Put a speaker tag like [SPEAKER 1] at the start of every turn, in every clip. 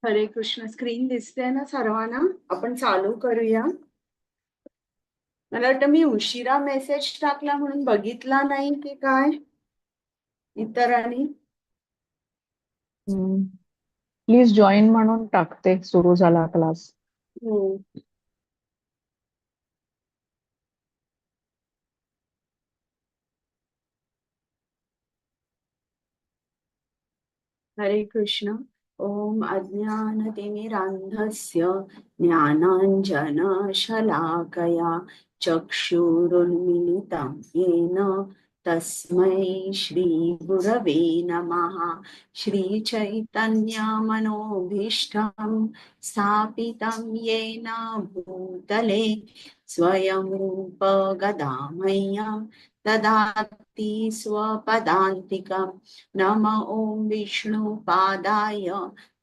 [SPEAKER 1] हरे कृष्ण. स्क्रीन दिसते ना सर्वांना? आपण चालू करूया. मला वाटतं मी उशिरा मेसेज टाकला म्हणून बघितला नाही की काय इतरांनी.
[SPEAKER 2] प्लीज जॉईन म्हणून टाकते. सुरू झाला क्लास.
[SPEAKER 1] हो. हरे कृष्ण. ओम अज्ञानतिमिरान्धस्य ज्ञानाञ्जनशलाकया चक्षुरुन्मिलितं येन तस्मै श्रीगुरवे नमः. श्रीचैतन्यमनोभीष्टं स्थापितं येन भूतले स्वयं रूप गदामह्यं ददाति स्वपदान्तिकम्. नम ओं विष्णुपादाय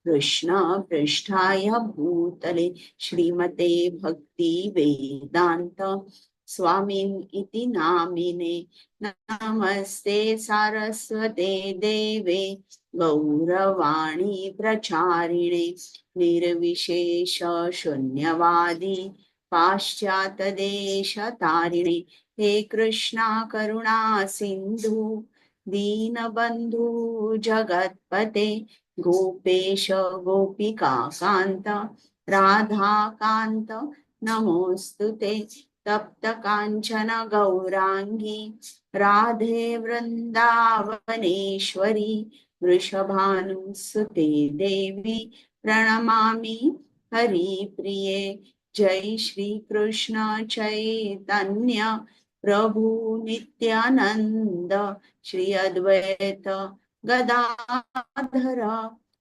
[SPEAKER 1] कृष्णपृष्ठाय भूतले श्रीमते भक्ति वेदांत स्वामिन् इति नामिने. नमस्ते सारस्वते देवे गौरवाणी प्रचारिणे निर्विशेष शून्यवादी पाश्चात्यदेशतारिणे. हे कृष्णा करुणा सिंधु दीनबंधु जगत्पते गोपेश गोपिका कांत राधा कांत नमोस्तुते. तप्त कांचन गौरांगी राधे वृंदावनेश्वरी वृषभानुसुते देवी प्रणमामि हरिप्रिये. जय श्री कृष्ण चैतन्य प्रभु नित्यानंद श्री अद्वैत गदाधर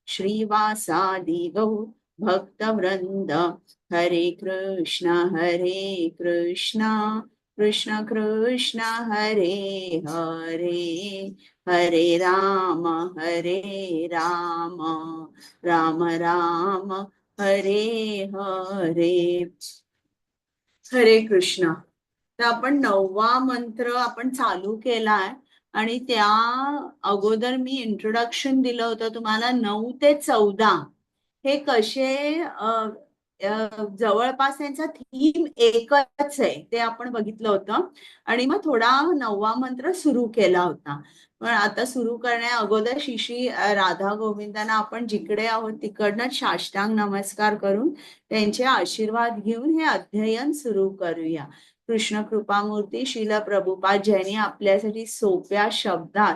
[SPEAKER 1] श्रीवासादि गौर भक्त वृंद. हरे कृष्ण कृष्ण कृष्ण हरे हरे हरे राम राम राम हरे हरे. हरे कृष्ण. तर आपण 9वा मंत्र आपण चालू केलाय आणि त्या अगोदर मी इंट्रोडक्शन दिलं होतं तुम्हाला. 9 ते 14 हे कसे जवळपास त्यांचा थीम एकच आहे ते आपण बघितलं होतं आणि मग थोडा 9वा मंत्र सुरू केला होता. पण आता सुरू करण्या अगोदर श्री राधा गोविंदांना आपण जिकडे आहोत तिकडनं साष्टांग नमस्कार करून त्यांचे आशीर्वाद घेऊन हे अध्ययन सुरू करूया. कृष्ण कृपामूर्ती श्रील प्रभुपाद ज्यांनी आपल्यासाठी सोप्या शब्दात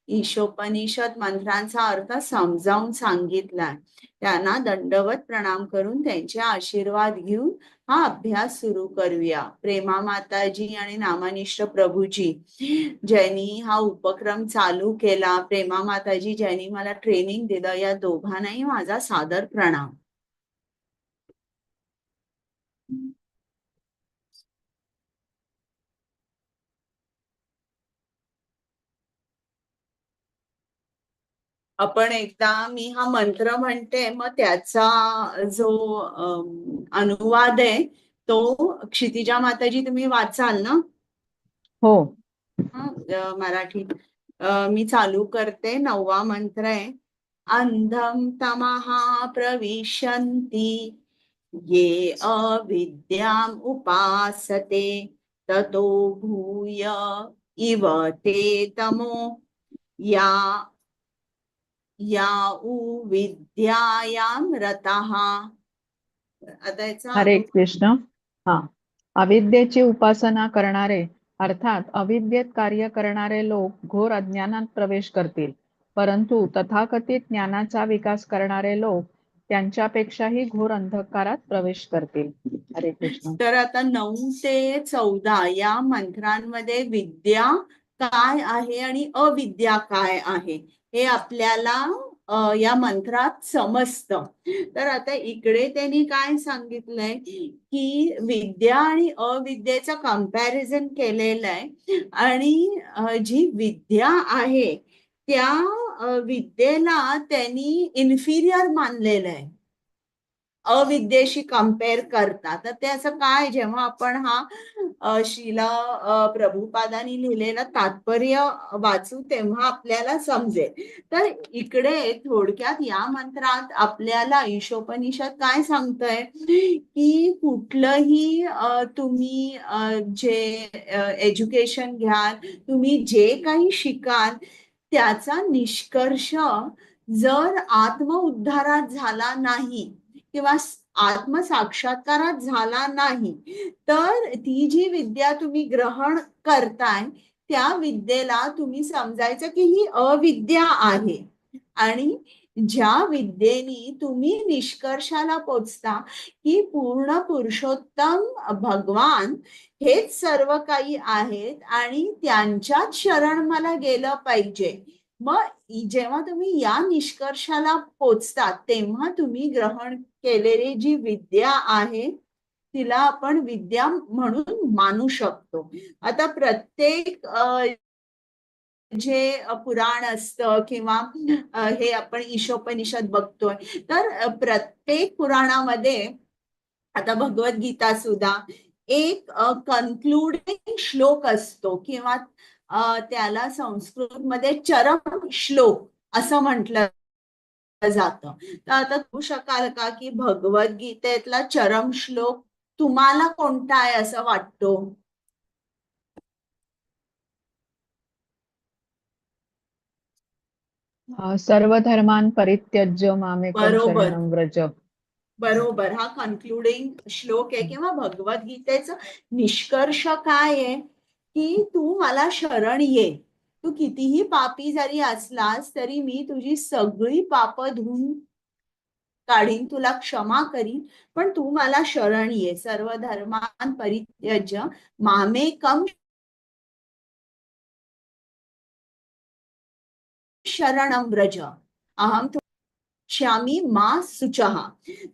[SPEAKER 1] ईशोपनिषद मंत्रांचा अर्थ समजावून सांगितलाय त्यांना दंडवत प्रणाम करून त्यांचे आशीर्वाद घेऊन हा अभ्यास सुरू करूया. प्रेमा माताजी आणि नामनिष्ठ प्रभूजी ज्यांनी हा उपक्रम चालू केला, प्रेमा माताजी ज्यांनी मला ट्रेनिंग दिलं, या दोघांनाही माझा सादर प्रणाम. आपण एकदा मी हा मंत्र म्हणते मग त्याचा जो अनुवाद आहे तो क्षितिजा माताजी तुम्ही वाचाल ना?
[SPEAKER 2] हो.
[SPEAKER 1] मराठीत मी चालू करते. 9वा मंत्र आहे. अंधम तमहा प्रविशन्ति ये अविद्याम उपासते ततो भूय इव ते तमो या विद्यायाम रताः. आता याचा
[SPEAKER 2] हरे कृष्ण. हा. अविद्येची उपासना करणारे अर्थात अविद्येत कार्य करणारे लोक घोर अज्ञानात प्रवेश करतील, परंतु तथाकथित ज्ञानाचा विकास करणारे लोक त्यांच्यापेक्षाही घोर अंधकारात प्रवेश करतील. हरे कृष्ण.
[SPEAKER 1] तर आता 9 ते 14 या मंत्रांमध्ये विद्या काय आहे आणि अविद्या काय आहे हे आपल्याला या मंत्रात समजतं. तर आता इकडे त्यांनी काय सांगितलंय की विद्या आणि अविद्येचं कंपॅरिझन केलेलं आहे आणि जी विद्या आहे त्या विद्येला त्यांनी इन्फिरियर मानलेलं आहे अविद्येशी कम्पेअर करतात. तर ते असं काय, जेव्हा आपण हा श्रीला प्रभुपादांनी लिहिलेलं तात्पर्य वाचू तेव्हा आपल्याला समजेल. तर इकडे थोडक्यात या मंत्रात आपल्याला ईशोपनिषद काय सांगतंय की कुठलंही तुम्ही जे एज्युकेशन घ्याल, तुम्ही जे काही शिकाल त्याचा निष्कर्ष जर आत्मउद्धारात झाला नाही किंवा आत्मसाक्षात्कारात झाला नाही, तर ती जी विद्या तुम्ही ग्रहण करताय त्या विद्येला तुम्ही समजायचं की ही अविद्या आहे. आणि ज्या विद्येने तुम्ही निष्कर्षाला पोचता की पूर्ण पुरुषोत्तम भगवान हेच सर्व काही आहेत आणि त्यांच्याच शरण मला गेलं पाहिजे, मग जेव्हा तुम्ही या निष्कर्षाला पोचता तेव्हा तुम्ही ग्रहण केलेली जी विद्या आहे तिला आपण विद्या म्हणून मानू शकतो. आता प्रत्येक जे पुराण असतं किंवा हे आपण ईशोपनिषद बघतोय, तर प्रत्येक पुराणामध्ये आता भगवद्गीता सुद्धा एक कन्क्लुडिंग श्लोक असतो किंवा त्याला संस्कृत मध्ये चरम श्लोक असं म्हटलं जातं. तर आता तू शकाल का की भगवद्गीतेतला चरम श्लोक तुम्हाला कोणता आहे असं वाटतो?
[SPEAKER 2] सर्व धर्मान् परित्यज्य मामेकं
[SPEAKER 1] बरोबर,
[SPEAKER 2] शरणं व्रज.
[SPEAKER 1] बरोबर. हा कन्क्लुडिंग श्लोक आहे किंवा भगवद्गीतेचं निष्कर्ष काय आहे की तू मला शरण ये. तू कितीही पापी जरी असलास तरी मी तुझी सगळी पाप धुवून काढीन, तुला क्षमा करीन, पण तू मला शरण ये. सर्व धर्मान परित्यज्य मामेकम शरणं व्रज अहम श्यामी मा सुचहा.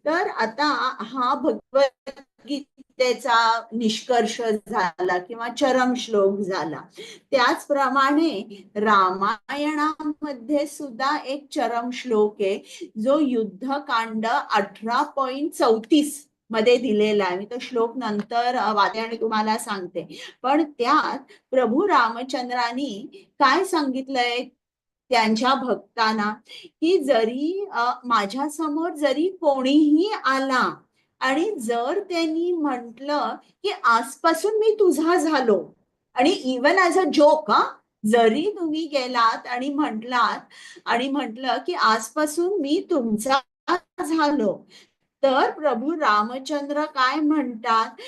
[SPEAKER 1] तर आता हा भगवद्गीतेचा निष्कर्ष झाला किंवा चरम श्लोक झाला. त्याचप्रमाणे रामायणामध्ये सुद्धा एक चरम श्लोक आहे जो युद्धकांड 18.34 मध्ये दिलेला आहे. मी तो श्लोक नंतर वाचते आणि तुम्हाला सांगते. पण त्यात प्रभू रामचंद्रांनी काय सांगितलंय त्यांच्या भक्तांना की जरी माझ्या समोर जरी कोणीही आला आणि जर त्यांनी म्हटलं की आजपासून मी तुझा झालो, आणि इवन ॲज अ जोक, जरी तुम्ही गेलात आणि म्हटलं की आजपासून मी तुमचा झालो, तर प्रभू रामचंद्र काय म्हणतात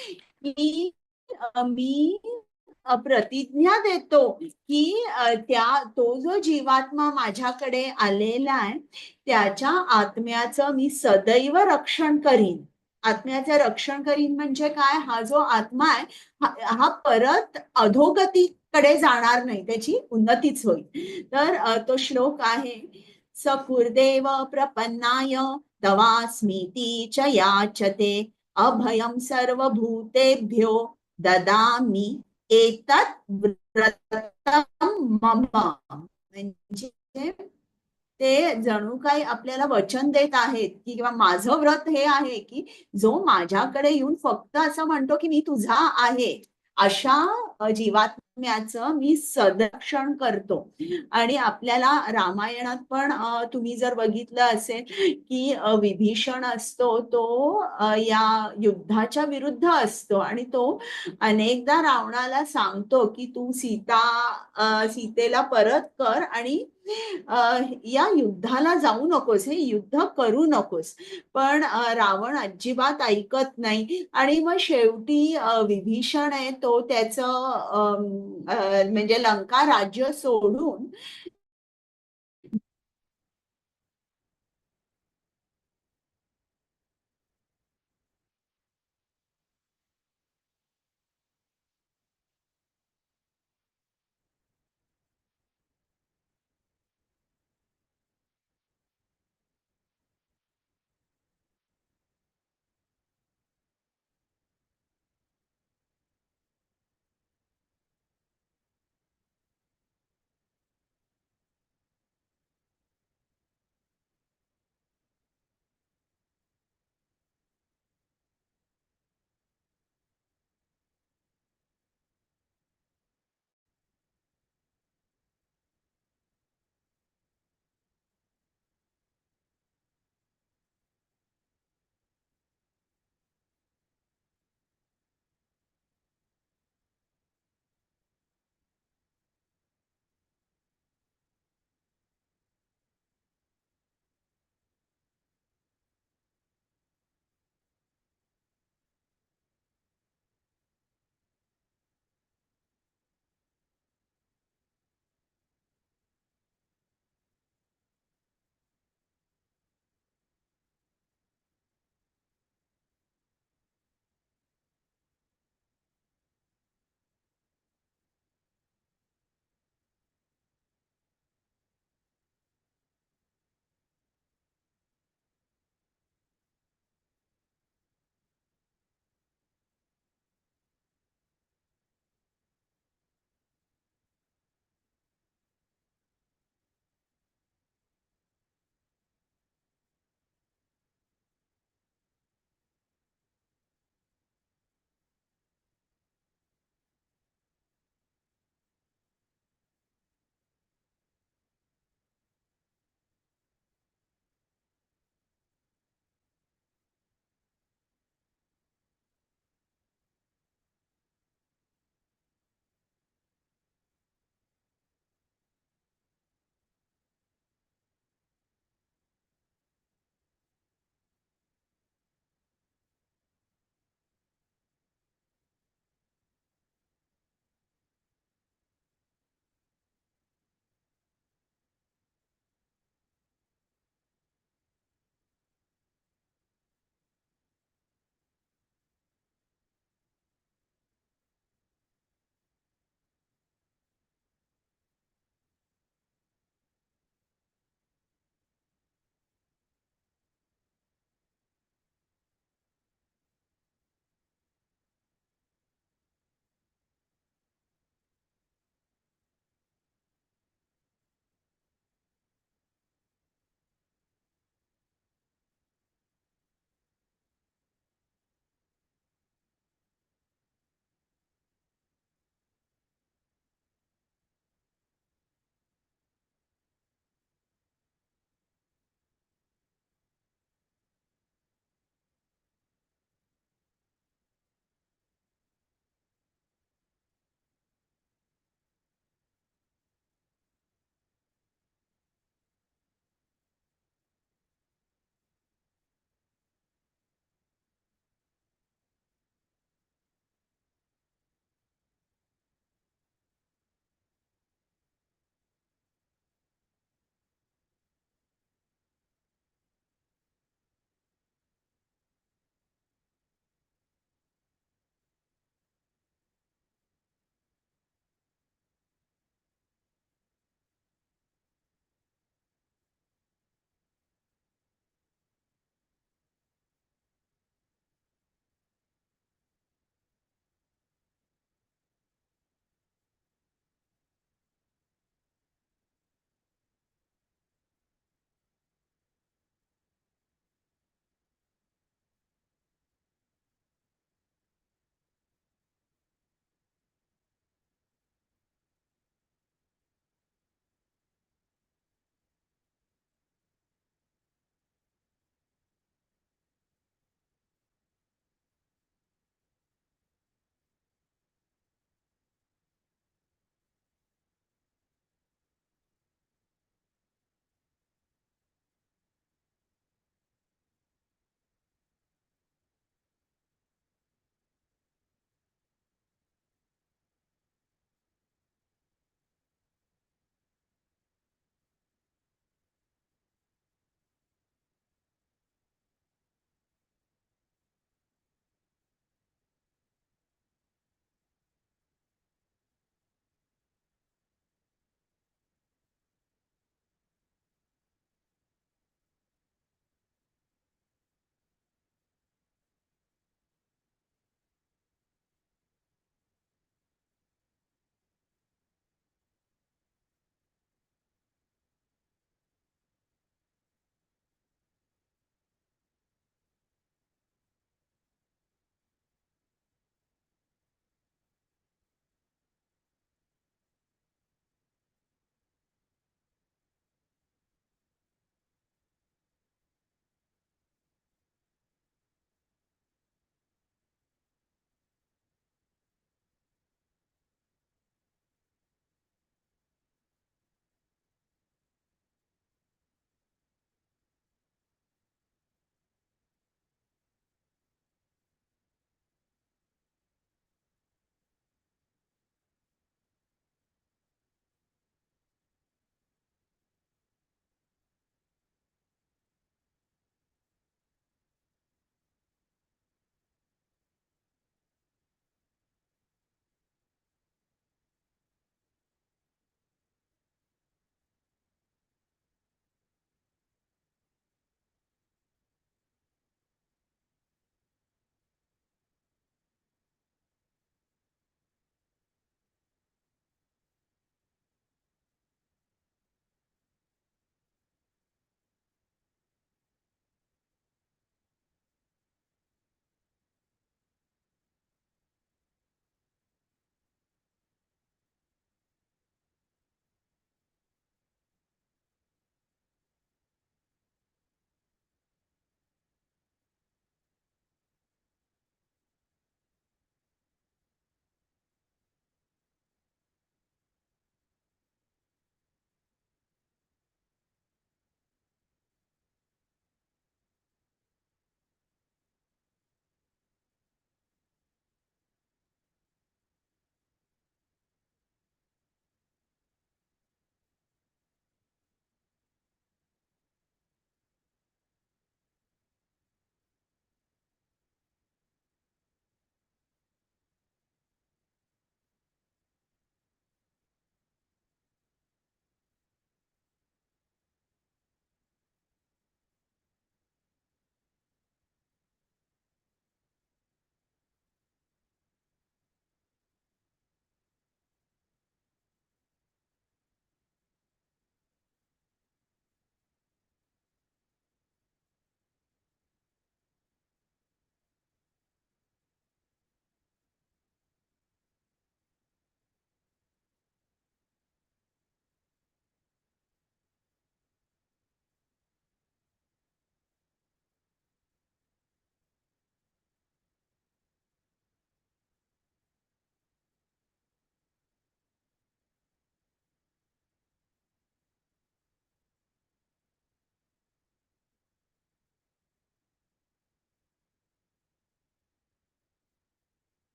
[SPEAKER 1] की मी प्रतिज्ञा देतो की तो जो जीवात्मा माझ्याकडे आलेला आहे त्याच्या आत्म्याचं मी सदैव रक्षण करीन. आत्म्याचं रक्षण करीन म्हणजे काय? हा जो आत्मा आहे हा परत अधोगतीकडे जाणार नाही, त्याची उन्नतीच होईल. तर तो श्लोक आहे, सकुर्देव प्रपन्नाय तवास्मीति च याचते अभयं सर्वभूतेभ्यो ददामि एतत् व्रतं मम. म्हणजे ते जणू काही आपल्याला वचन देत आहेत की किंवा माझं व्रत हे आहे की जो माझ्याकडे येऊन फक्त असं म्हणतो की मी तुझा आहे, अशा जीवात्म्याचं मी संरक्षण करतो. आणि आपल्याला रामायणात पण तुम्ही जर बघितलं असेल की विभीषण असतो तो या युद्धाच्या विरुद्ध असतो आणि तो अनेकदा रावणाला सांगतो की तू सीतेला परत कर आणि या युद्धाला जाऊ नकोस, हे युद्ध करू नकोस. पण रावण अजिबात ऐकत नाही आणि मग शेवटी विभीषण आहे तो त्याचं म्हणजे लंका राज्य सोडून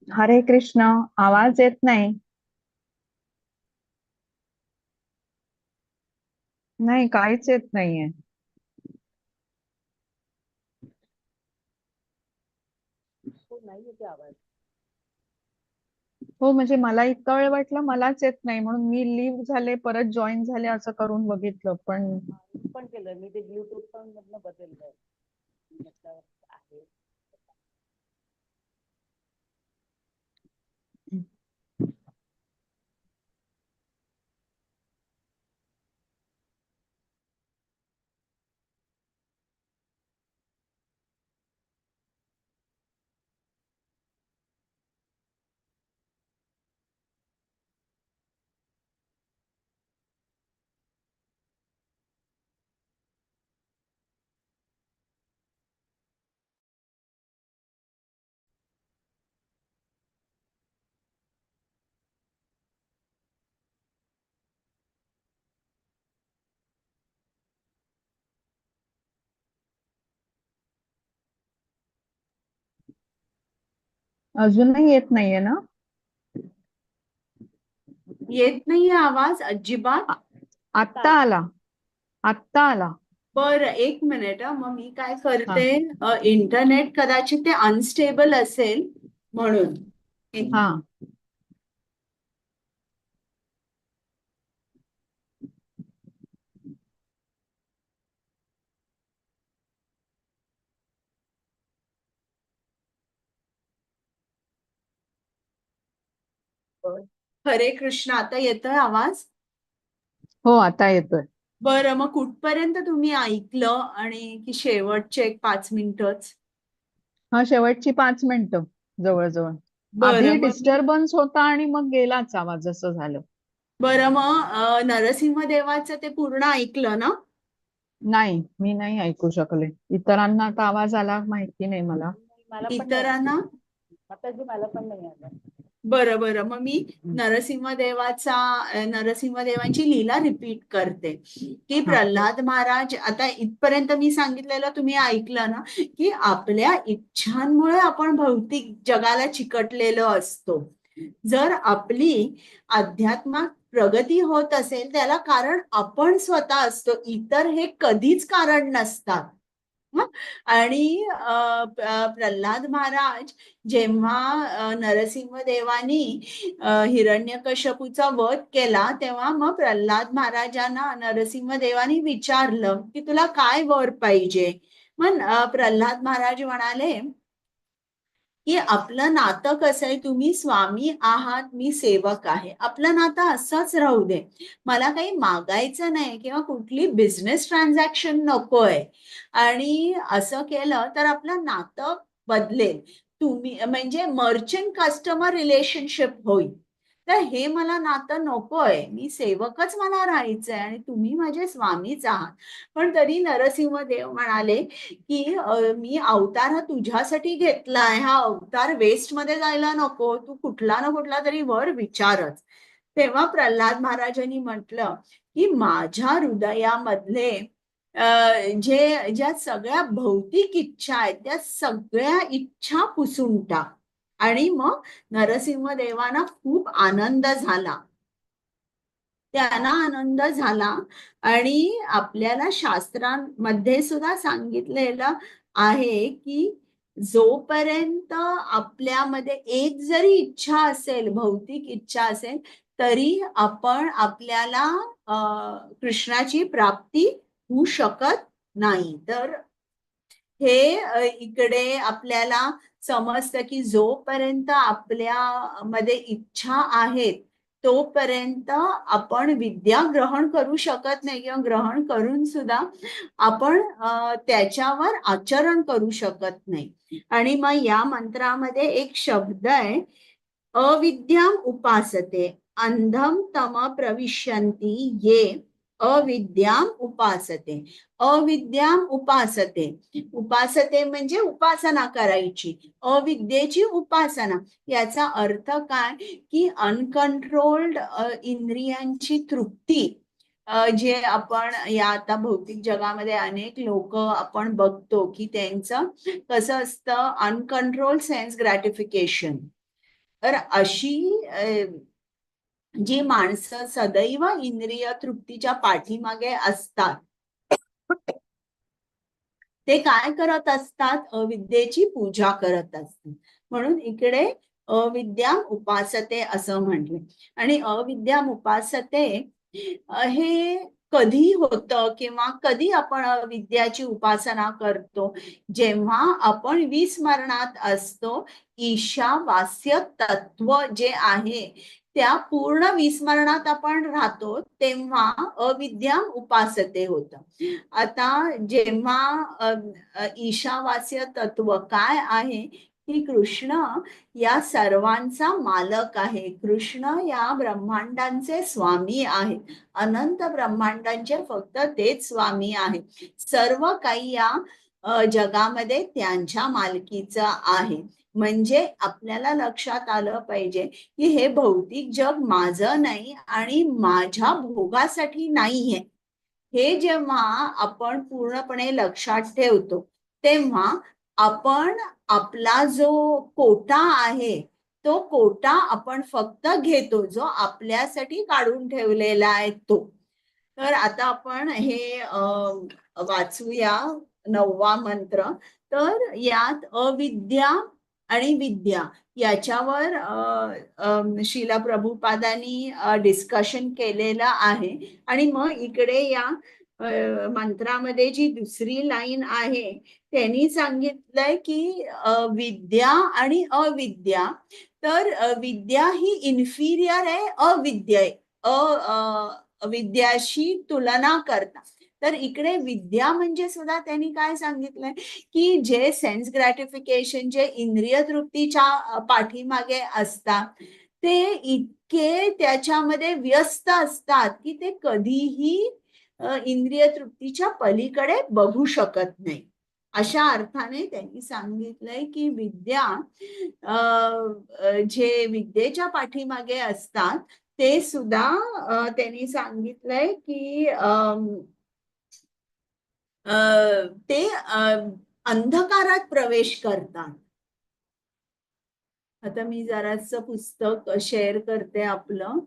[SPEAKER 2] हरे कृष्ण. आवाज येत नाही. नाही, काहीच येत नाहीये.
[SPEAKER 1] नाही येते आवाज.
[SPEAKER 2] हो, म्हणजे मला इतका वेळ वाटलं मलाच येत नाही, म्हणून मी लिव्ह झाले परत जॉईन झाले असं करून बघितलं, पण
[SPEAKER 1] पण केलं मी ते ब्लूटूथ पण मधनं बदललंय. म्हटलं आहे.
[SPEAKER 2] अजूनही येत नाहीये ना?
[SPEAKER 1] येत नाहीये आवाज अजिबात.
[SPEAKER 2] आ- आत्ता आला. आत्ता आला.
[SPEAKER 1] बरं, एक मिनिट मग मी काय
[SPEAKER 2] हा.
[SPEAKER 1] करते, इंटरनेट कदाचित ते अनस्टेबल असेल म्हणून.
[SPEAKER 2] हा.
[SPEAKER 1] हरे कृष्ण, आता येतोय आवाज?
[SPEAKER 2] हो, आता येतोय.
[SPEAKER 1] बरं, मग कुठपर्यंत तुम्ही ऐकलं आणि की शेवटचे एक 5 मिनिटच?
[SPEAKER 2] हा, शेवटची 5 मिनिटं जवळजवळ. आधी
[SPEAKER 1] बरं मग मी
[SPEAKER 2] डिस्टर्बन्स होता आणि मग गेलाच आवाज, असं झालं.
[SPEAKER 1] बरं मग नरसिंह देवाचं ते पूर्ण ऐकलं ना?
[SPEAKER 2] नाही, मी नाही ऐकू शकले. इतरांना आता आवाज आला माहिती नाही मला.
[SPEAKER 1] मला पण नाही इतरांना माताजी मला पण नाही आलं. बरं बरं, मग मी नरसिंहदेवांची लीला रिपीट करते की
[SPEAKER 2] हा.
[SPEAKER 1] प्रल्हाद महाराज, आता इथपर्यंत मी सांगितलेलं तुम्ही ऐकलं ना, की आपल्या इच्छांमुळे आपण भौतिक जगाला चिकटलेलो असतो. जर आपली अध्यात्मात प्रगती होत असेल त्याला कारण आपण स्वतः असतो, इतर हे कधीच कारण नसतात. हं? आणि प्रल्हाद महाराज जेव्हा नरसिंहदेवानी हिरण्यकश्यपूचा वध केला, तेव्हा मग प्रल्हाद महाराजांना नरसिंहदेवानी विचारलं की तुला काय वर पाहिजे. मग प्रल्हाद महाराज म्हणाले की आपलं नातं कसं आहे, तुम्ही स्वामी आहात, मी सेवक आहे, आपलं नातं असंच राहू दे, मला काही मागायचं नाही किंवा कुठली बिझनेस ट्रान्झॅक्शन नकोय. आणि असं केलं तर आपलं नातं बदलेल, तुम्ही म्हणजे मर्चंट कस्टमर रिलेशनशिप होईल. तर हे मला नातं नकोय, मी सेवकच मला राहायचंय आणि तुम्ही माझे स्वामीच आहात. पण तरी नरसिंहदेव म्हणाले की मी अवतार हा तुझ्यासाठी घेतलाय, हा अवतार वेस्ट मध्ये जायला नको, तू कुठला ना कुठला तरी वर विचारच. तेव्हा प्रल्हाद महाराजांनी म्हटलं की माझ्या हृदयामधले ज्या सगळ्या भौतिक इच्छा आहेत त्या सगळ्या इच्छा पुसून टाक. आणि मग नरसिंह देवांना खूप आनंद झाला, त्यांना आनंद झाला. आणि आपल्याला शास्त्रांमध्ये सुद्धा सांगितलेलं आहे की जोपर्यंत आपल्यामध्ये एक जरी इच्छा असेल, भौतिक इच्छा असेल, तरी आपण आपल्याला कृष्णाची प्राप्ती होऊ शकत नाही. तर हे इकडे आपल्याला समजतं की जोपर्यंत आपल्या मध्ये इच्छा आहेत तोपर्यंत आपण विद्या ग्रहण करू शकत नाही, किंवा ग्रहण करून सुद्धा आपण त्याच्यावर आचरण करू शकत नाही. आणि मग या मंत्रामध्ये एक शब्द आहे, अविद्याम उपासते अंधम तम प्रविशन्ति ये अविद्याम उपासते. अविद्याम उपासते, उपासते म्हणजे उपासना करायची, अविद्येची उपासना. याचा अर्थ काय की अनकंट्रोल्ड इंद्रियांची तृप्ती, जे आपण या आता भौतिक जगामध्ये अनेक लोक आपण बघतो की त्यांचं कसं असतं, अनकंट्रोल्ड सेन्स ग्रॅटिफिकेशन. तर अशी जी माणसं सदैव इंद्रिय तृप्तीच्या पाठीमागे असतात, ते काय करत असतात? अविद्येची पूजा करत असतात. म्हणून इकडे अविद्या उपासते असं म्हटले. आणि अविद्या उपासते हे कधी होतं किंवा कधी आपण विद्याची उपासना करतो? जेव्हा आपण विस्मरणात असतो. ईशावास्य तत्व जे आहे त्या पूर्ण विस्मरणात आपण राहतो, तेव्हा अविद्या उपासते होतं. आता जेव्हा ईशावास्य तत्व काय आहे की कृष्ण या सर्वांचा मालक आहे, कृष्ण या ब्रह्मांडांचे स्वामी आहे, अनंत ब्रह्मांडांचे फक्त तेच स्वामी आहे, सर्व काही या जगामध्ये त्यांच्या मालकीचं आहे. म्हणजे आपल्याला लक्षात आलं पाहिजे की हे भौतिक जग माझं नाही आणि माझ्या भोगासाठी नाहीये. हे जेव्हा आपण पूर्णपणे लक्षात ठेवतो, तेव्हा आपण आपला जो कोटा आहे तो कोटा आपण फक्त घेतो, जो आपल्यासाठी काढून ठेवलेला आहे तो. तर आता आपण हे वाचूया 9वा मंत्र. तर यात अविद्या आणि विद्या याच्यावर श्रील प्रभुपादांनी डिस्कशन केलेलं आहे. आणि मग इकडे या मंत्रामध्ये जी दुसरी लाईन आहे त्यांनी सांगितलंय की विद्या आणि अविद्या. तर विद्या ही इन्फिरियर आहे विद्याशी तुलना करता. तर इकडे विद्या म्हणजे सुद्धा त्यांनी काय सांगितलंय की जे सेन्स ग्रॅटिफिकेशन, जे इंद्रिय तृप्तीच्या पाठीमागे असतात, ते इतके त्याच्यामध्ये व्यस्त असतात की ते कधीही इंद्रिय तृप्तीच्या पलीकडे बघू शकत नाही. अशा अर्थाने त्यांनी सांगितलंय की विद्या जे विद्येच्या पाठीमागे असतात ते सुद्धा त्यांनी सांगितलंय की ते अंधकारात प्रवेश करतात. आता मी जरासं पुस्तक शेअर करते आपलं.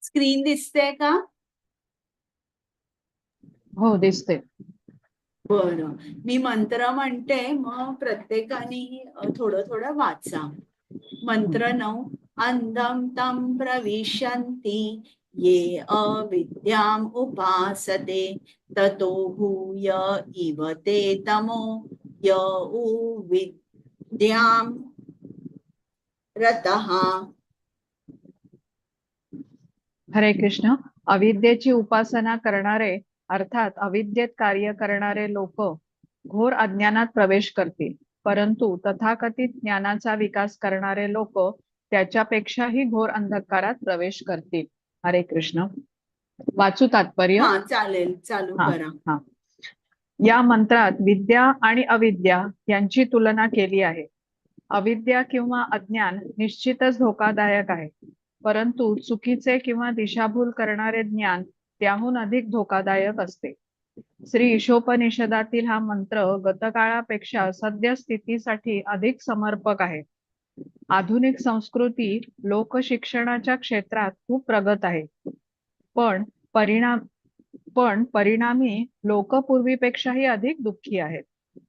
[SPEAKER 1] स्क्रीन दिसते का?
[SPEAKER 2] हो, दिसते.
[SPEAKER 1] बरं, मी मंत्र म्हणते, मग प्रत्येकाने थोडं थोडं वाचा. मंत्र 9. अंधम तम प्रविशन्ति ये अविद्याम उपासते ततो भूय इव ते तमो य उ विद्याम रतः.
[SPEAKER 2] हरे कृष्ण. अविद्येची उपासना करणारे अर्थात अविद्येत कार्य करणारे लोक घोर अज्ञानात प्रवेश करतील, परंतु तथाकथित ज्ञानाचा विकास करणारे लोक त्याच्यापेक्षाही घोर अंधकारात प्रवेश करतील. हरे कृष्ण. वाचू तात्पर्य?
[SPEAKER 1] हा, चालेल, चालू
[SPEAKER 2] हा
[SPEAKER 1] करा.
[SPEAKER 2] हा. या मंत्रात विद्या आणि अविद्या यांची तुलना केली आहे. अविद्या किंवा अज्ञान निश्चितच धोकादायक आहे, परंतु चुकीचे किंवा दिशाभूल करणारे ज्ञान त्याहून अधिक धोकादायक असते. श्री ईशोपनिषदातील हा मंत्र गतकाळापेक्षा सद्यस्थितीसाठी अधिक समर्पक आहे. आधुनिक संस्कृती लोकशिक्षणाच्या क्षेत्रात खूप प्रगत आहे, पण परिणामी लोक पूर्वीपेक्षाही अधिक दुःखी आहेत.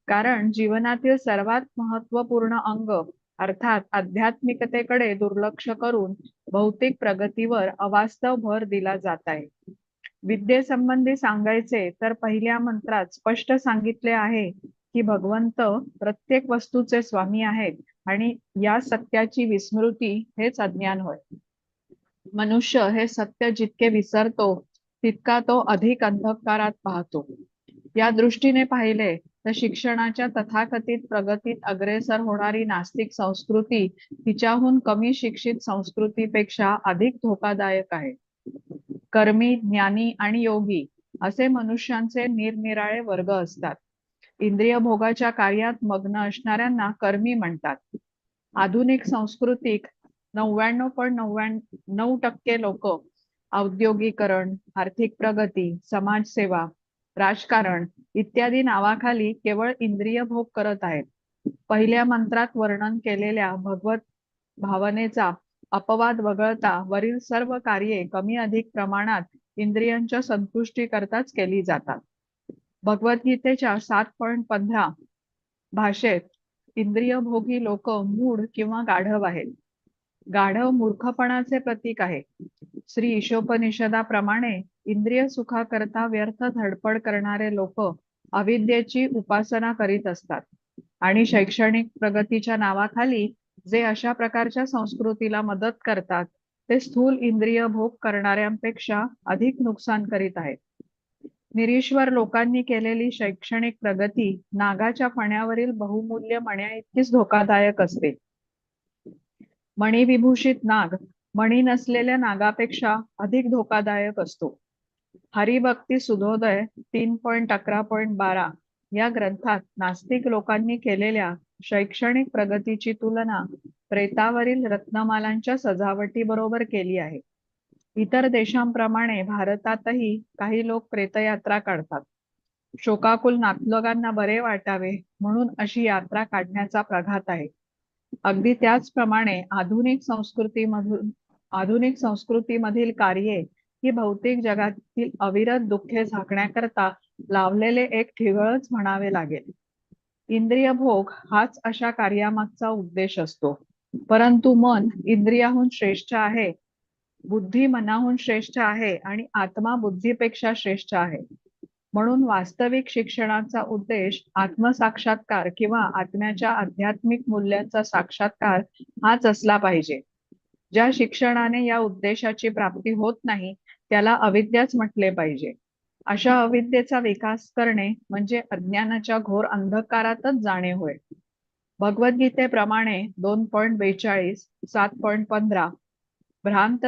[SPEAKER 2] कारण जीवनातील सर्वात महत्वपूर्ण अंग अर्थात आध्यात्मिकतेकडे दुर्लक्ष करून भौतिक प्रगतीवर अवास्तव भर दिला जात आहे. विद्येसंबंधी सांगायचे तर पहिल्या मंत्रात स्पष्ट सांगितले आहे की भगवंत प्रत्येक वस्तूचे स्वामी आहेत आणि या सत्याची विस्मृती हेच अज्ञान होय. मनुष्य हे सत्य जितके विसरतो तितका तो अधिक अंधकारात पाहतो. या दृष्टीने पाहिले तर शिक्षणाच्या तथाकथित प्रगतीत अग्रेसर होणारी नास्तिक संस्कृती तिच्याहून कमी शिक्षित संस्कृतीपेक्षा अधिक धोकादायक आहे. कर्मी, ज्ञानी आणि योगी असे मनुष्यांचे निरनिराळे वर्ग असतात. इंद्रिय भोगाच्या कार्यात मग्न असणाऱ्यांना कर्मी म्हणतात. आधुनिक संस्कृतीत 99.99% लोक औद्योगिकरण, आर्थिक प्रगती, समाजसेवा, राजकारण इत्यादी नावाखाली केवळ इंद्रिय भोग करत आहेत. पहिल्या मंत्रात वर्णन केलेल्या भगवत भावनेचा अपवाद वगळता वरील सर्व कार्ये कमी अधिक प्रमाणात इंद्रियांच्या संतुष्टीकरताच केली जातात. भगवद्गीतेच्या 7.15 भाषेत इंद्रियभोगी लोक मूढ किंवा गाढव आहेत. गाढव मूर्खपणाचे प्रतीक आहे. श्री ईशोपनिषदाप्रमाणे इंद्रिय सुखाकरता व्यर्थ धडपड करणारे लोक अविद्येची उपासना करीत असतात आणि शैक्षणिक प्रगतीच्या नावाखाली जे अशा प्रकारच्या संस्कृतीला मदत करतात ते स्थूल इंद्रिय भोग करणाऱ्यांपेक्षा अधिक नुकसान करीत आहेत. निरीश्वर लोकांनी केलेली शैक्षणिक प्रगती नागाच्या फण्यावरील बहुमूल्य मण्या धोकादायक असते. मणिविभूषित नाग मणी नसलेल्या नागापेक्षा अधिक धोकादायक असतो. हरिभक्ती सुधोदय 3.11.12 या ग्रंथात नास्तिक लोकांनी केलेल्या शैक्षणिक प्रगतीची तुलना प्रेतावरील रत्नमालांच्या सजावटीबरोबर केली आहे. इतर देशांप्रमाणे भारतातही काही लोक प्रेतयात्रा काढतात. शोकाकुल नातलगांना बरे वाटावे म्हणून अशी यात्रा काढण्याचा प्रघात आहे. अगदी त्याचप्रमाणे आधुनिक संस्कृतीमधील कार्ये ही भौतिक जगातील अविरत दुःखे झाकण्याकरता लावलेले एक ठिगळच म्हणावे लागेल. इंद्रिय भोग हाच अशा कार्यामागचा उद्देश असतो. परंतु मन इंद्रियाहून श्रेष्ठ आहे, बुद्धी मनाहून श्रेष्ठ आहे आणि आत्मा बुद्धीपेक्षा श्रेष्ठ आहे. म्हणून वास्तविक शिक्षणाचा उद्देश आत्मसाक्षात्कार किंवा आत्म्याच्या आध्यात्मिक मूल्यांचा साक्षात्कार हाच असला पाहिजे. ज्या शिक्षणाने या उद्देशाची प्राप्ती होत नाही त्याला अविद्याच म्हटले पाहिजे. अशा अविद्येचा विकास करणे म्हणजे अज्ञानाच्या घोर अंधकारातच जाणे होय. भगवद्गीतेप्रमाणे 2.42, 7.15 भ्रांत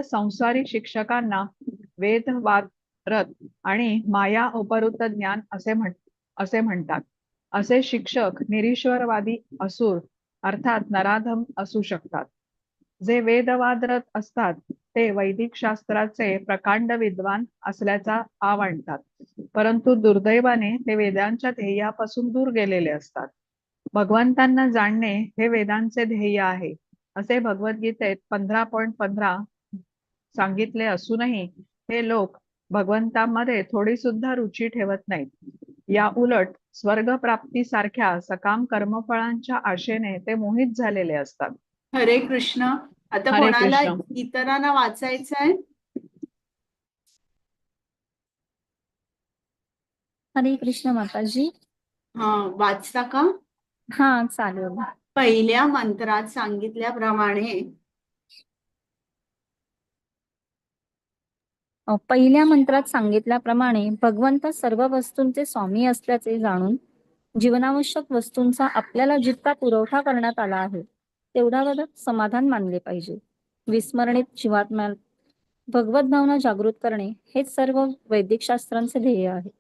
[SPEAKER 2] संसारी शिक्षकांना वेद वाद रथ आणि माया उपरुत ज्ञान असे म्हणतात. असे शिक्षक निरीश्वरवादी असुर अर्थात नराधम असू शकतात. जे वेदवादरत असतात ते वैदिक शास्त्राचे प्रकांड विद्वान असल्याचा आव आणतात, परंतु दुर्दैवाने ते वेदांच्या ध्येयापासून दूर गेलेले असतात. भगवंतांना जाणणे हे वेदांचे ध्येय आहे असे भगवद्गीतेत 15.15 सांगितले असूनही हे लोक भगवंतांमध्ये थोडी सुद्धा रुची ठेवत नाहीत. या उलट स्वर्गप्राप्तीसारख्या सकाम कर्मफळांच्या आशेने ते मोहित झालेले असतात.
[SPEAKER 1] हरे कृष्ण. आता
[SPEAKER 2] हरे
[SPEAKER 1] कोणाला
[SPEAKER 2] कृष्ण.
[SPEAKER 1] इतरांना वाचायचं आहे?
[SPEAKER 3] हरे कृष्ण माताजी.
[SPEAKER 1] हा, वाचता का?
[SPEAKER 3] हा, चालेल.
[SPEAKER 1] पहिल्या मंत्रात सांगितल्याप्रमाणे
[SPEAKER 3] पहिल्या मंत्रात सांगितल्याप्रमाणे भगवंत सर्व वस्तूंचे स्वामी असल्याचे जाणून जीवनावश्यक वस्तूंचा आपल्याला जितका पुरवठा करण्यात आला आहे तेवढ्यावर समाधान मानले पाहिजे. विस्मरणित जीवात्म्या भगवत भावना जागृत करणे हेच सर्व वैदिक शास्त्रांचे ध्येय आहे.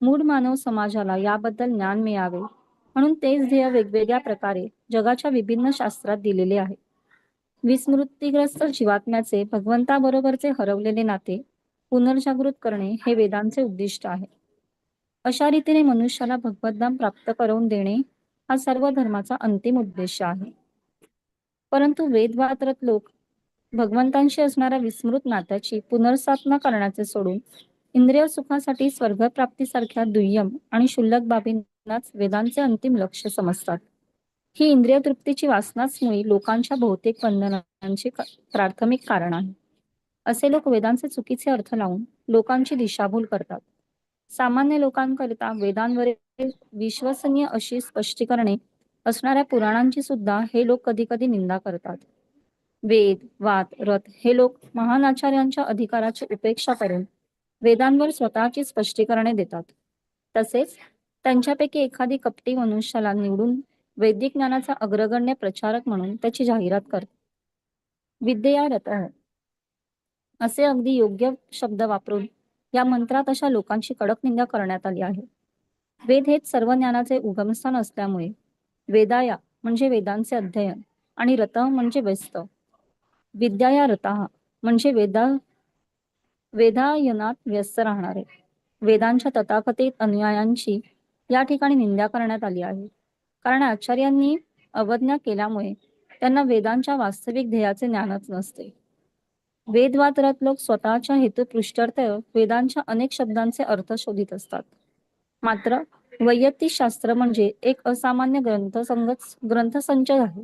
[SPEAKER 3] मूढ मानव समाजाला याबद्दल ज्ञान मिळावे म्हणून तेच ध्येय वेगवेगळ्या प्रकारे जगाच्या विभिन्न शास्त्रात दिलेले आहे. विस्मृतीग्रस्त जीवात्म्याचे भगवंताबरोबरचे हरवलेले नाते पुनर्जागृत करणे हे वेदांचे उद्दिष्ट आहे. अशा रीतीने मनुष्याला भगवद्धाम प्राप्त करून देणे हा सर्व धर्माचा अंतिम उद्देश आहे. परंतु वेदवादरत लोक भगवंतांशी असणाऱ्या विस्मृत नात्याची पुनर्स्थापना करण्याचे सोडून इंद्रिय सुखासाठी स्वर्गप्राप्तीसारख्या दुय्यम आणि क्षुल्लक बाबींनाच वेदांचे अंतिम लक्ष्य समजतात. ही इंद्रिय तृप्तीची वासनाच मुळी लोकांच्या बहुतेक बंधनांचे प्राथमिक कारण आहे. असे लोक वेदांचे चुकीचे अर्थ लावून लोकांची दिशाभूल करतात. सामान्य लोकांकरिता वेदांवरील विश्वसनीय अशी स्पष्टीकरणे असणाऱ्या पुराणांची सुद्धा हे लोक कधी कधी निंदा करतात. वेद वाद रथ हे लोक महान आचार्यांच्या अधिकाराची उपेक्षा करून वेदांवर स्वतःची स्पष्टीकरणे देतात. तसेच त्यांच्यापैकी एखादी कपटी मनुष्याला निवडून वैदिक ज्ञानाचा अग्रगण्य प्रचारक म्हणून त्याची जाहिरात करतात. विद्या रथ असे अगदी योग्य शब्द वापरून या मंत्रात अशा लोकांची कडक निंदा करण्यात आली आहे. वेद हेच सर्व ज्ञानाचे उगमस्थान असल्यामुळे वेदाया म्हणजे वेदांचे अध्ययन आणि रत म्हणजे व्यस्त. विद्या या रताः म्हणजे वेदायनात व्यस्त राहणारे. वेदांच्या तथाकथित अनुयायांची या ठिकाणी निंदा करण्यात आली आहे, कारण आचार्यांनी अवज्ञा केल्यामुळे त्यांना वेदांच्या वास्तविक ध्येयाचे ज्ञानच नसते. वेदवादरत लोक स्वतःच्या हेतुपृष्ट्यर्थ वेदांच्या अनेक शब्दांचे अर्थ शोधित असतात. मात्र वैयक्तिक शास्त्र म्हणजे एक असामान्य ग्रंथसंच आहे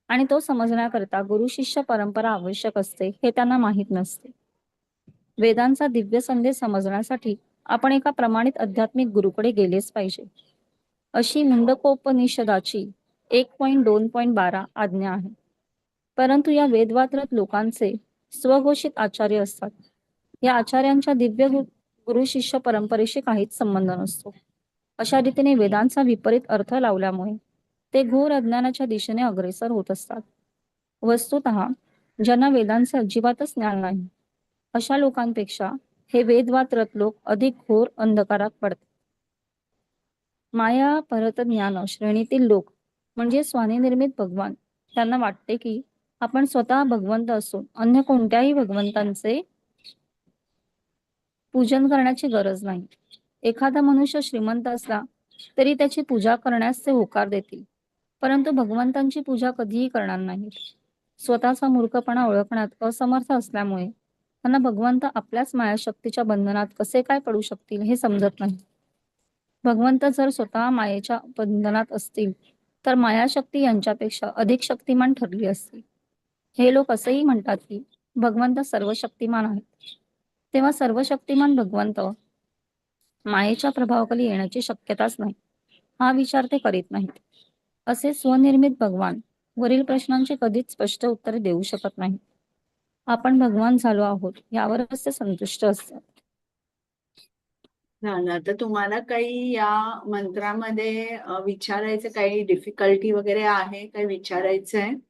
[SPEAKER 3] आणि तो समजण्याकरता गुरु शिष्य परंपरा आवश्यक असते हे त्यांना माहीत नसते. वेदांचा दिव्य संदेश समजण्यासाठी आपण एका प्रमाणित आध्यात्मिक गुरुकडे गेलेच पाहिजे, अशी मुंडकोपनिषदाची 1.2.12 आज्ञा आहे. परंतु या वेदवादरत लोकांचे स्वघोषित आचार्य असतात. या आचार्यांच्या दिव्य गुरु शिष्य परंपरेशी काहीच संबंध नसतो. अशा रीतीने वेदांचा विपरीत अर्थ लावल्यामुळे ते घोर अज्ञानाच्या दिशेने अग्रेसर होत असतात. वस्तुतः ज्यांना वेदांचे अजिबातच ज्ञान नाही, अशा लोकांपेक्षा हे वेदवादरत लोक अधिक घोर अंधकारात पडतात. माया परत ज्ञान श्रेणीतील लोक म्हणजे स्वानिर्मित भगवान. त्यांना वाटते की आपण स्वतः भगवंत असून अन्य कोणत्याही भगवंतांचे पूजन करण्याची गरज नाही. एखादा मनुष्य श्रीमंत असला तरी त्याची पूजा करण्यास ते होकार देतील, परंतु भगवंतांची पूजा कधीही करणार नाहीत. स्वतःचा मूर्खपणा ओळखण्यात असमर्थ असल्यामुळे त्यांना भगवंत आपल्याच मायाशक्तीच्या बंधनात कसे काय पडू शकतील हे समजत नाही. भगवंत जर स्वतः मायेच्या बंधनात असतील तर मायाशक्ती यांच्यापेक्षा अधिक शक्तिमान ठरली असती. हे लोक असेही म्हणतात की भगवंत सर्वशक्तिमान आहेत. तेव्हा सर्वशक्तिमान भगवंत मायेच्या प्रभावाखाली येण्याची शक्यताच नाही, हा विचार ते करीत नाहीत. असे स्वनिर्मित भगवान वरील प्रश्नांची कधीच स्पष्ट उत्तरे देऊ शकत नाही. आपण भगवान झालो आहोत यावरच ते संतुष्ट असतात.
[SPEAKER 1] झालं. तर तुम्हाला काही या मंत्रामध्ये विचारायचं काही डिफिकल्टी वगैरे आहे, काही विचारायचं आहे?